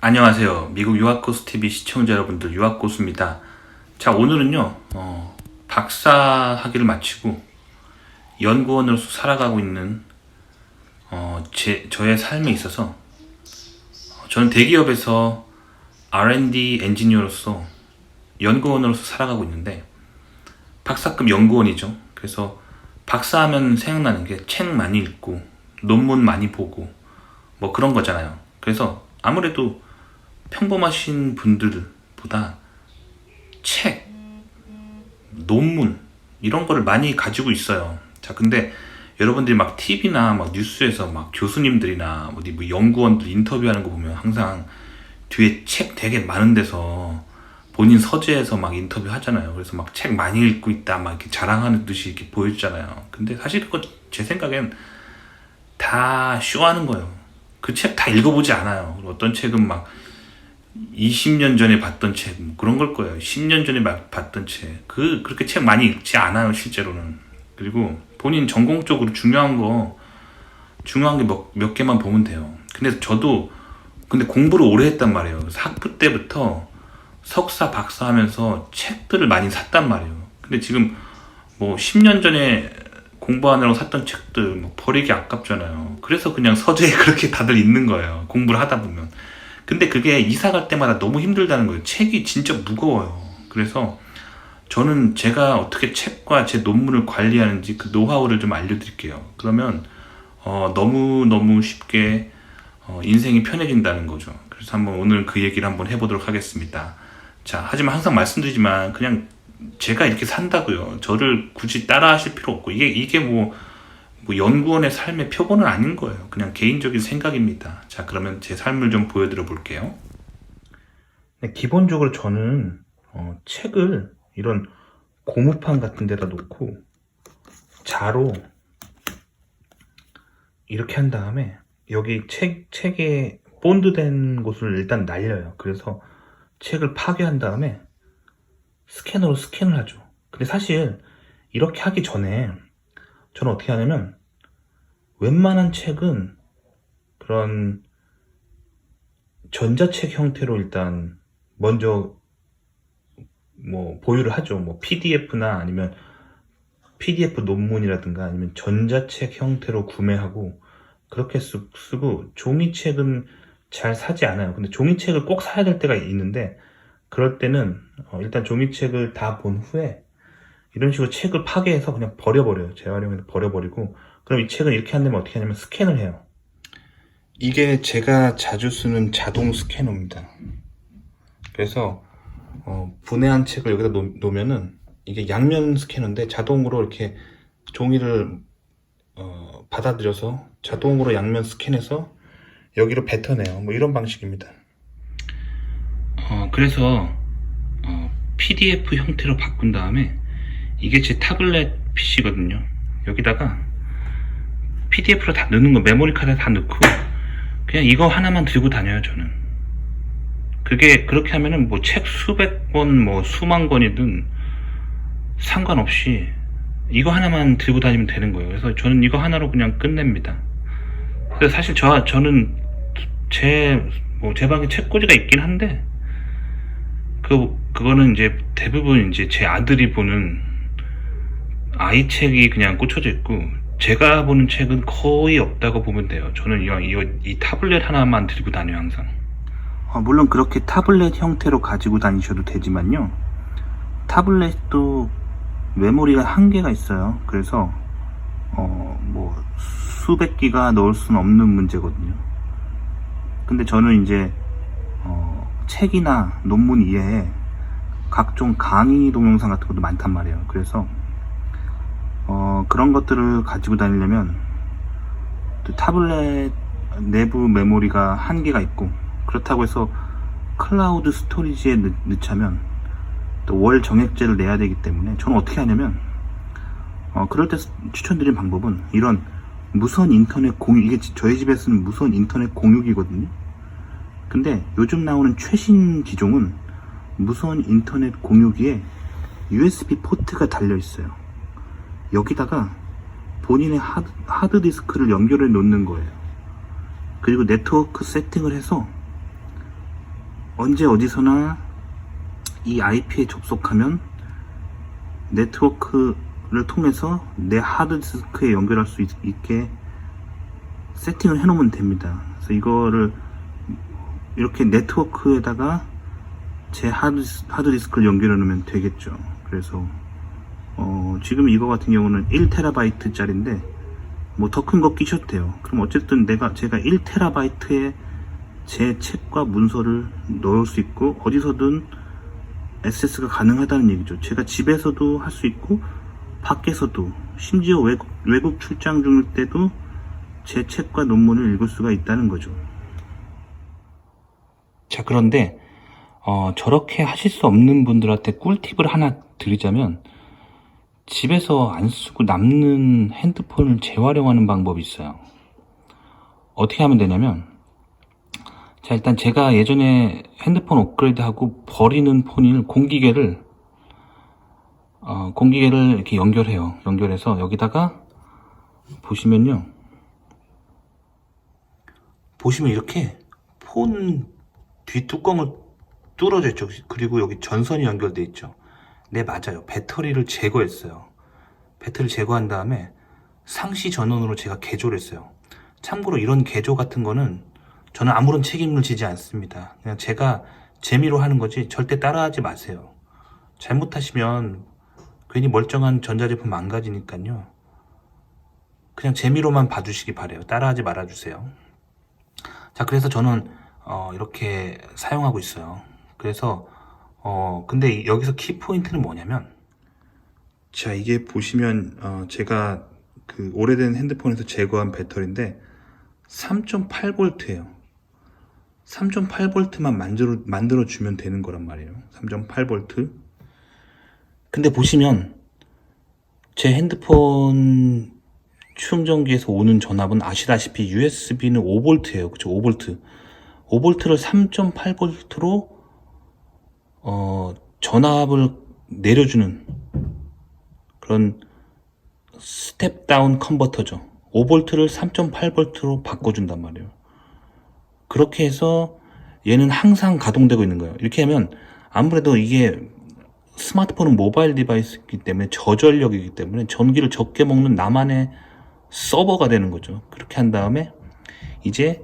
안녕하세요. 미국 유학고수TV 시청자 여러분들, 유학고수입니다. 자, 오늘은요, 박사 학위를 마치고 연구원으로서 살아가고 있는, 저의 삶에 있어서, 저는 대기업에서 R&D 엔지니어로서 연구원으로서 살아가고 있는데, 박사급 연구원이죠. 그래서 박사하면 생각나는 게 책 많이 읽고, 논문 많이 보고, 뭐 그런 거잖아요. 그래서 아무래도 평범하신 분들보다 책, 논문 이런 거를 많이 가지고 있어요. 자, 근데 여러분들이 막 TV나 막 뉴스에서 막 교수님들이나 어디 뭐 연구원들 인터뷰하는 거 보면 항상 뒤에 책 되게 많은 데서 본인 서재에서 막 인터뷰 하잖아요. 그래서 막 책 많이 읽고 있다 막 이렇게 자랑하는 듯이 이렇게 보여주잖아요. 근데 사실 그거 제 생각엔 다 쇼하는 거예요. 그 책 다 읽어보지 않아요. 어떤 책은 막 20년 전에 봤던 책, 뭐 그런 걸 거예요. 10년 전에 봤던 책. 그렇게 책 많이 읽지 않아요, 실제로는. 그리고 본인 전공적으로 중요한 게 몇 개만 보면 돼요. 근데 공부를 오래 했단 말이에요. 그래서 학부 때부터 석사, 박사 하면서 책들을 많이 샀단 말이에요. 근데 지금 뭐 10년 전에 공부하느라고 샀던 책들 뭐 버리기 아깝잖아요. 그래서 그냥 서재에 그렇게 다들 있는 거예요. 공부를 하다 보면. 근데 그게 이사 갈 때마다 너무 힘들다는 거예요. 책이 진짜 무거워요. 그래서 저는 제가 어떻게 책과 제 논문을 관리하는지 그 노하우를 좀 알려드릴게요. 그러면 너무 쉽게 인생이 편해진다는 거죠. 그래서 오늘 그 얘기를 한번 해보도록 하겠습니다. 자, 하지만 항상 말씀드리지만 그냥 제가 이렇게 산다고요. 저를 굳이 따라 하실 필요 없고 이게 뭐 연구원의 삶의 표본은 아닌 거예요. 그냥 개인적인 생각입니다. 자, 그러면 제 삶을 좀 보여드려 볼게요. 네, 기본적으로 저는 책을 이런 고무판 같은 데다 놓고 자로 이렇게 한 다음에 여기 책에 본드된 곳을 일단 날려요. 그래서 책을 파괴한 다음에 스캐너로 스캔을 하죠. 근데 사실 이렇게 하기 전에 저는 어떻게 하냐면 웬만한 책은 그런 전자책 형태로 일단 먼저 뭐 보유를 하죠. 뭐 PDF나 아니면 PDF 논문이라든가 아니면 전자책 형태로 구매하고 그렇게 쓰고 종이책은 잘 사지 않아요. 근데 종이책을 꼭 사야 될 때가 있는데 그럴 때는 일단 종이책을 다 본 후에 이런 식으로 책을 파괴해서 그냥 버려버려요. 재활용해서 버려버리고 그럼 이 책은 이렇게 한다면 어떻게 하냐면 스캔을 해요. 이게 제가 자주 쓰는 자동 스캐너입니다. 그래서 분해한 책을 여기다 놓으면은 이게 양면 스캐너인데 자동으로 이렇게 종이를 받아들여서 자동으로 양면 스캔해서 여기로 뱉어내요. 뭐 이런 방식입니다. 그래서 PDF 형태로 바꾼 다음에 이게 제 타블렛 PC거든요. 여기다가 PDF로 다 넣는 거, 메모리 카드 다 넣고 그냥 이거 하나만 들고 다녀요. 저는 그게 그렇게 하면은 뭐 책 수백 권, 뭐 수만 권이든 상관없이 이거 하나만 들고 다니면 되는 거예요. 그래서 저는 이거 하나로 그냥 끝냅니다. 그래서 사실 저는 제 방에 책꽂이가 있긴 한데 그거는 이제 대부분 이제 제 아들이 보는 아이 책이 그냥 꽂혀져 있고 제가 보는 책은 거의 없다고 보면 돼요. 저는 이 타블렛 하나만 들고 다녀요, 항상. 물론 그렇게 타블렛 형태로 가지고 다니셔도 되지만요. 타블렛도 메모리가 한계가 있어요. 그래서 뭐 수백 기가 넣을 수는 없는 문제거든요. 근데 저는 이제 책이나 논문 이외에 각종 강의 동영상 같은 것도 많단 말이에요. 그래서 그런 것들을 가지고 다니려면 또 타블렛 내부 메모리가 한계가 있고 그렇다고 해서 클라우드 스토리지에 넣자면 또 월 정액제를 내야 되기 때문에 저는 어떻게 하냐면 그럴 때 추천드린 방법은 이런 무선 인터넷 공유, 이게 저희 집에 쓰는 무선 인터넷 공유기거든요. 근데 요즘 나오는 최신 기종은 무선 인터넷 공유기에 USB 포트가 달려 있어요. 여기다가 본인의 하드디스크를 연결해 놓는 거예요. 그리고 네트워크 세팅을 해서 언제 어디서나 이 IP에 접속하면 네트워크를 통해서 내 하드디스크에 연결할 수 있게 세팅을 해 놓으면 됩니다. 그래서 이거를 이렇게 네트워크에다가 제 하드디스크를 연결해 놓으면 되겠죠. 그래서 지금 이거 같은 경우는 1TB 짜리인데 뭐 더 큰 거 끼셔도 돼요. 그럼 어쨌든 제가 1TB에 제 책과 문서를 넣을 수 있고 어디서든 액세스가 가능하다는 얘기죠. 제가 집에서도 할 수 있고 밖에서도, 심지어 외국 출장 중일 때도 제 책과 논문을 읽을 수가 있다는 거죠. 자, 그런데 저렇게 하실 수 없는 분들한테 꿀팁을 하나 드리자면, 집에서 안 쓰고 남는 핸드폰을 재활용하는 방법이 있어요. 어떻게 하면 되냐면, 자, 일단 제가 예전에 핸드폰 업그레이드하고 버리는 폰인 공기계를 이렇게 연결해요. 연결해서 여기다가 보시면 이렇게 폰 뒷뚜껑을 뚫어져 있죠. 그리고 여기 전선이 연결돼 있죠. 네, 맞아요. 배터리를 제거했어요. 배터리를 제거한 다음에 상시 전원으로 제가 개조를 했어요. 참고로 이런 개조 같은 거는 저는 아무런 책임을 지지 않습니다. 그냥 제가 재미로 하는 거지 절대 따라하지 마세요. 잘못하시면 괜히 멀쩡한 전자제품 망가지니까요. 그냥 재미로만 봐주시기 바래요. 따라하지 말아주세요. 자, 그래서 저는 이렇게 사용하고 있어요. 그래서 근데 여기서 키포인트는 뭐냐면, 자, 이게 보시면 제가 그 오래된 핸드폰에서 제거한 배터리인데 3.8V예요. 3.8V만 만들어 주면 되는 거란 말이에요. 3.8V. 근데 보시면 제 핸드폰 충전기에서 오는 전압은 아시다시피 USB는 5V예요. 그쵸? 5V. 5V를 3.8V로 전압을 내려주는 그런 스텝 다운 컨버터죠. 5V를 3.8V로 바꿔준단 말이에요. 그렇게 해서 얘는 항상 가동되고 있는 거예요. 이렇게 하면 아무래도 이게 스마트폰은 모바일 디바이스이기 때문에 저전력이기 때문에 전기를 적게 먹는 나만의 서버가 되는 거죠. 그렇게 한 다음에 이제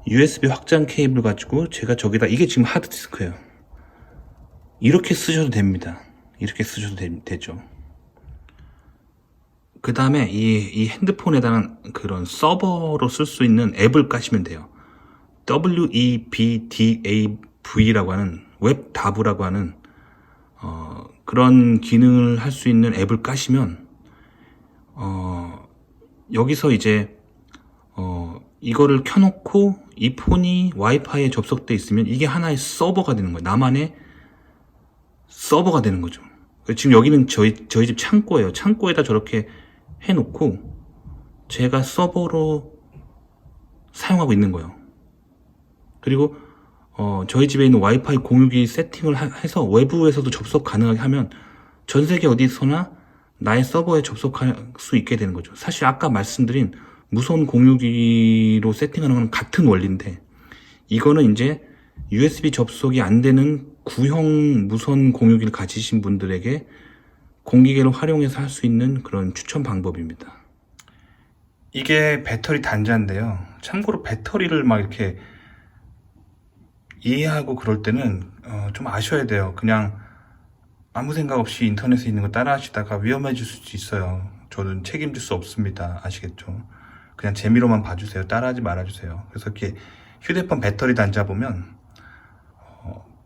USB 확장 케이블 가지고 제가 저기다, 이게 지금 하드디스크예요. 이렇게 쓰셔도 됩니다. 이렇게 쓰셔도 되죠. 그 다음에 이 핸드폰에다가 그런 서버로 쓸 수 있는 앱을 까시면 돼요. WEBDAV라고 하는, 웹다브라고 하는 그런 기능을 할 수 있는 앱을 까시면 여기서 이제 이거를 켜놓고 이 폰이 와이파이에 접속돼 있으면 이게 하나의 서버가 되는 거예요. 나만의 서버가 되는 거죠. 지금 여기는 저희 집 창고예요. 창고에다 저렇게 해놓고 제가 서버로 사용하고 있는 거예요. 그리고 저희 집에 있는 와이파이 공유기 세팅을 해서 외부에서도 접속 가능하게 하면 전 세계 어디서나 나의 서버에 접속할 수 있게 되는 거죠. 사실 아까 말씀드린 무선 공유기로 세팅하는 건 같은 원리인데, 이거는 이제 USB 접속이 안 되는 구형 무선 공유기를 가지신 분들에게 공기계를 활용해서 할 수 있는 그런 추천 방법입니다. 이게 배터리 단자인데요. 참고로 배터리를 막 이렇게 이해하고 그럴 때는 좀 아셔야 돼요. 그냥 아무 생각 없이 인터넷에 있는 거 따라 하시다가 위험해질 수도 있어요. 저는 책임질 수 없습니다. 아시겠죠? 그냥 재미로만 봐주세요. 따라하지 말아주세요. 그래서 이렇게 휴대폰 배터리 단자 보면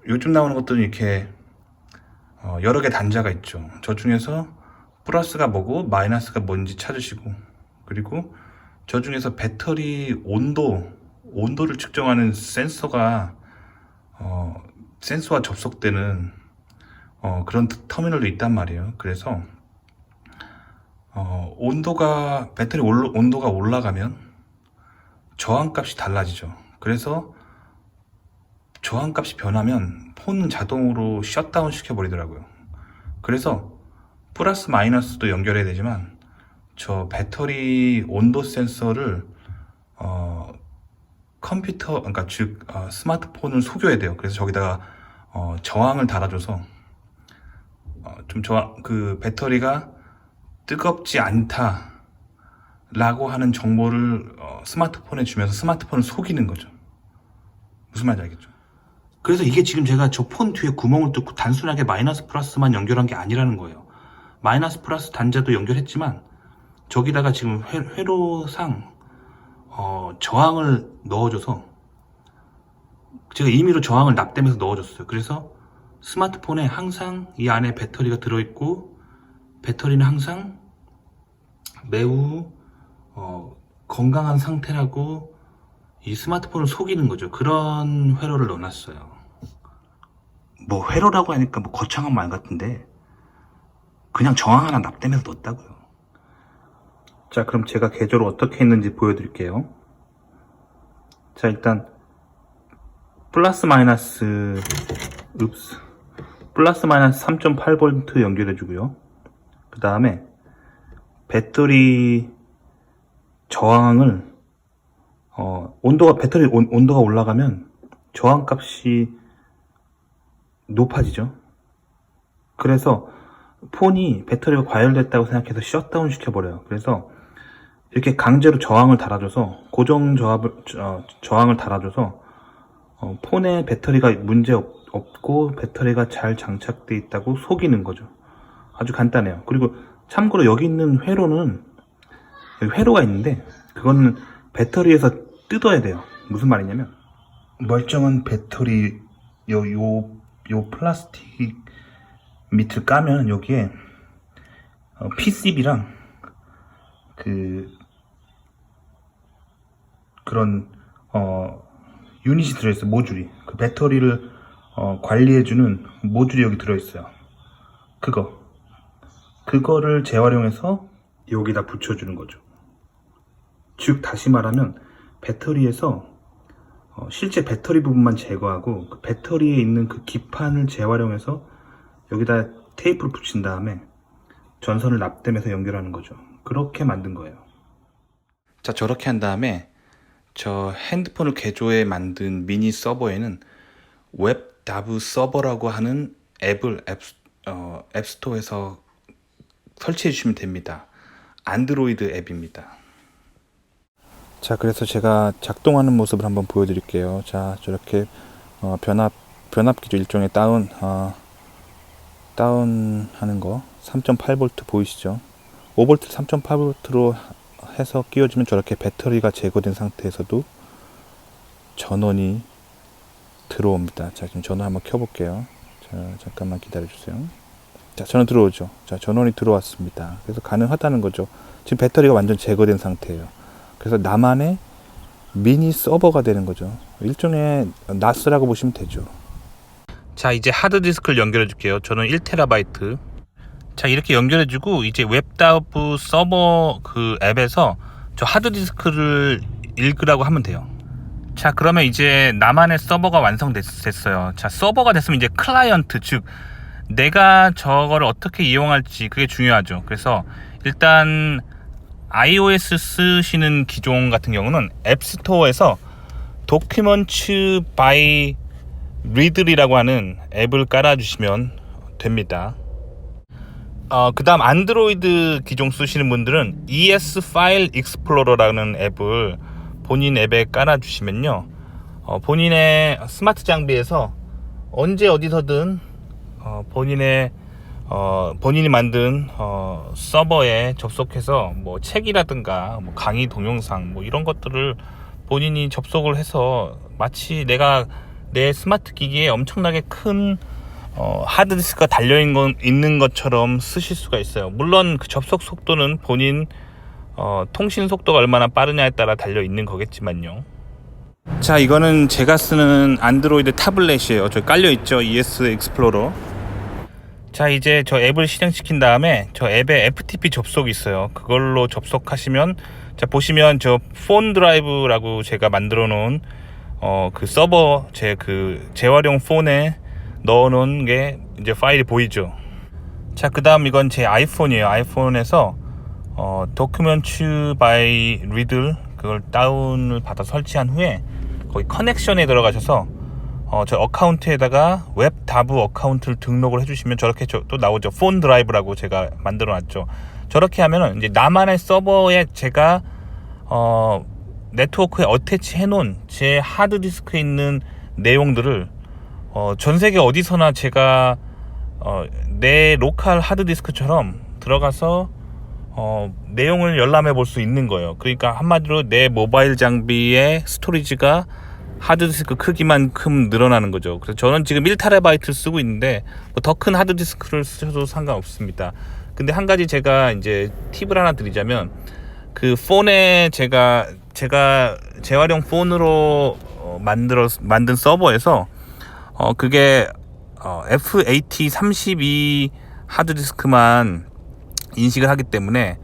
요즘 나오는 것들은 이렇게 여러 개 단자가 있죠. 저 중에서 플러스가 뭐고 마이너스가 뭔지 찾으시고, 그리고 저 중에서 배터리 온도를 측정하는 센서가 센서와 접속되는 그런 터미널도 있단 말이에요. 그래서 배터리 온도가 올라가면 저항값이 달라지죠. 그래서 저항값이 변하면 폰은 자동으로 셧다운 시켜버리더라고요. 그래서 플러스 마이너스도 연결해야 되지만 저 배터리 온도 센서를 컴퓨터, 그러니까 즉 스마트폰을 속여야 돼요. 그래서 저기다가 저항을 달아줘서 좀 그 배터리가 뜨겁지 않다라고 하는 정보를 스마트폰에 주면서 스마트폰을 속이는 거죠. 무슨 말인지 알겠죠? 그래서 이게 지금 제가 저 폰 뒤에 구멍을 뚫고 단순하게 마이너스 플러스만 연결한 게 아니라는 거예요. 마이너스 플러스 단자도 연결했지만 저기다가 지금 회로상 저항을 넣어줘서 제가 임의로 저항을 납땜해서 넣어줬어요. 그래서 스마트폰에 항상 이 안에 배터리가 들어있고 배터리는 항상 매우 건강한 상태라고 이 스마트폰을 속이는 거죠. 그런 회로를 넣어놨어요. 뭐 회로라고 하니까 뭐 거창한 말 같은데 그냥 저항 하나 납땜해서 넣었다고요. 자, 그럼 제가 개조를 어떻게 했는지 보여드릴게요. 자, 일단 플러스 마이너스 3.8V 연결해주고요. 그 다음에 배터리 저항을 배터리 온도가 올라가면 저항값이 높아지죠. 그래서 폰이 배터리가 과열됐다고 생각해서 셧다운 시켜버려요. 그래서 이렇게 강제로 저항을 달아줘서 고정 저항을 달아줘서 폰에 배터리가 문제 없고 배터리가 잘 장착돼 있다고 속이는 거죠. 아주 간단해요. 그리고 참고로 여기 있는 회로는 여기 회로가 있는데 그거는 배터리에서 뜯어야 돼요. 무슨 말이냐면 멀쩡한 배터리 요 플라스틱 밑을 까면 여기에 PCB랑 그런 유닛이 들어있어요. 모듈이 그 배터리를 관리해주는 모듈이 여기 들어있어요. 그거를 재활용해서 여기다 붙여주는 거죠. 즉 다시 말하면 배터리에서 실제 배터리 부분만 제거하고 그 배터리에 있는 그 기판을 재활용해서 여기다 테이프를 붙인 다음에 전선을 납땜해서 연결하는 거죠. 그렇게 만든 거예요. 자, 저렇게 한 다음에 저 핸드폰을 개조해 만든 미니 서버에는 웹다브 서버라고 하는 앱을 앱스토어에서 설치해 주시면 됩니다. 안드로이드 앱입니다. 자, 그래서 제가 작동하는 모습을 한번 보여드릴게요. 자, 저렇게 변압기죠. 일종의 다운하는 거 3.8V 보이시죠? 5V 3.8V로 해서 끼워주면 저렇게 배터리가 제거된 상태에서도 전원이 들어옵니다. 자, 지금 전원 한번 켜볼게요. 자, 잠깐만 기다려주세요. 자, 전원 들어오죠. 자, 전원이 들어왔습니다. 그래서 가능하다는 거죠. 지금 배터리가 완전 제거된 상태예요. 그래서 나만의 미니 서버가 되는 거죠. 일종의 나스라고 보시면 되죠. 자, 이제 하드디스크를 연결해 줄게요. 저는 1TB. 자, 이렇게 연결해 주고 이제 웹다브 서버 그 앱에서 저 하드디스크를 읽으라고 하면 돼요. 자, 그러면 이제 나만의 서버가 완성됐어요. 자, 서버가 됐으면 이제 클라이언트, 즉 내가 저거를 어떻게 이용할지 그게 중요하죠. 그래서 일단 iOS 쓰시는 기종 같은 경우는 앱스토어에서 도큐먼츠 바이 리들이라고 하는 앱을 깔아주시면 됩니다. 그 다음 안드로이드 기종 쓰시는 분들은 ES 파일 익스플로러라는 앱을 본인 앱에 깔아주시면요, 본인의 스마트 장비에서 언제 어디서든 본인이 만든 서버에 접속해서 뭐 책이라든가 뭐 강의 동영상 뭐 이런 것들을 본인이 접속을 해서 마치 내가 내 스마트 기기에 엄청나게 큰 하드디스크가 달려있는 것처럼 쓰실 수가 있어요. 물론 그 접속 속도는 본인 통신 속도가 얼마나 빠르냐에 따라 달려있는 거겠지만요. 자, 이거는 제가 쓰는 안드로이드 타블렛이에요. 저기 깔려있죠, ES 익스플로러. 자, 이제 저 앱을 실행시킨 다음에 저 앱에 FTP 접속이 있어요. 그걸로 접속하시면, 자, 보시면 저 폰 드라이브라고 제가 만들어 놓은 그 서버 재활용 폰에 넣어 놓은 게 이제 파일이 보이죠. 자, 그 다음 이건 제 아이폰이에요. 아이폰에서 도큐먼츠 바이 리들 그걸 다운을 받아 설치한 후에 거기 커넥션에 들어가셔서 저 어카운트에다가 웹다브 어카운트를 등록을 해주시면 저렇게 또 나오죠. 폰 드라이브라고 제가 만들어놨죠. 저렇게 하면은 이제 나만의 서버에 제가 네트워크에 어태치 해놓은 제 하드디스크에 있는 내용들을 전 세계 어디서나 제가 내 로컬 하드디스크처럼 들어가서 내용을 열람해 볼 수 있는 거예요. 그러니까 한마디로 내 모바일 장비의 스토리지가 하드디스크 크기만큼 늘어나는 거죠. 그래서 저는 지금 1TB 쓰고 있는데 더 큰 하드디스크를 쓰셔도 상관없습니다. 근데 한 가지 제가 이제 팁을 하나 드리자면, 그 폰에 제가 재활용 폰으로 만든 서버에서 그게 FAT32 하드디스크만 인식을 하기 때문에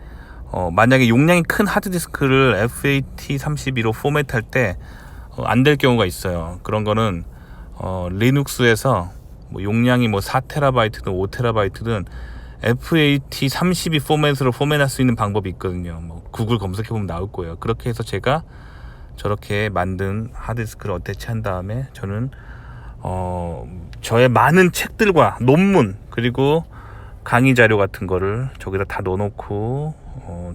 만약에 용량이 큰 하드디스크를 FAT32로 포맷할 때 안 될 경우가 있어요. 그런 거는 리눅스에서 뭐 용량이 뭐 4TB든 5TB든 FAT32 포맷으로 포맷할 수 있는 방법이 있거든요. 뭐 구글 검색해 보면 나올 거예요. 그렇게 해서 제가 저렇게 만든 하드디스크를 어태치한 다음에 저는 저의 많은 책들과 논문 그리고 강의 자료 같은 거를 저기다 다 넣어놓고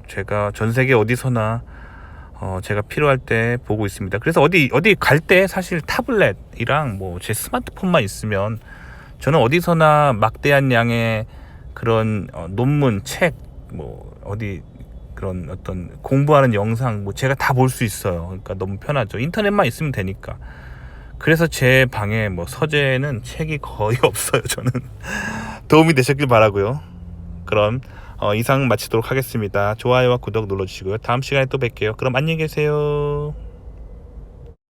제가 전 세계 어디서나 제가 필요할 때 보고 있습니다. 그래서 어디 갈 때 사실 타블렛이랑 뭐 제 스마트폰만 있으면 저는 어디서나 막대한 양의 그런 논문, 책, 뭐 어디 그런 어떤 공부하는 영상 뭐 제가 다 볼 수 있어요. 그러니까 너무 편하죠. 인터넷만 있으면 되니까. 그래서 제 방에 뭐 서재에는 책이 거의 없어요. 저는 도움이 되셨길 바라고요. 그럼 이상 마치도록 하겠습니다. 좋아요와 구독 눌러주시고요. 다음 시간에 또 뵐게요. 그럼 안녕히 계세요.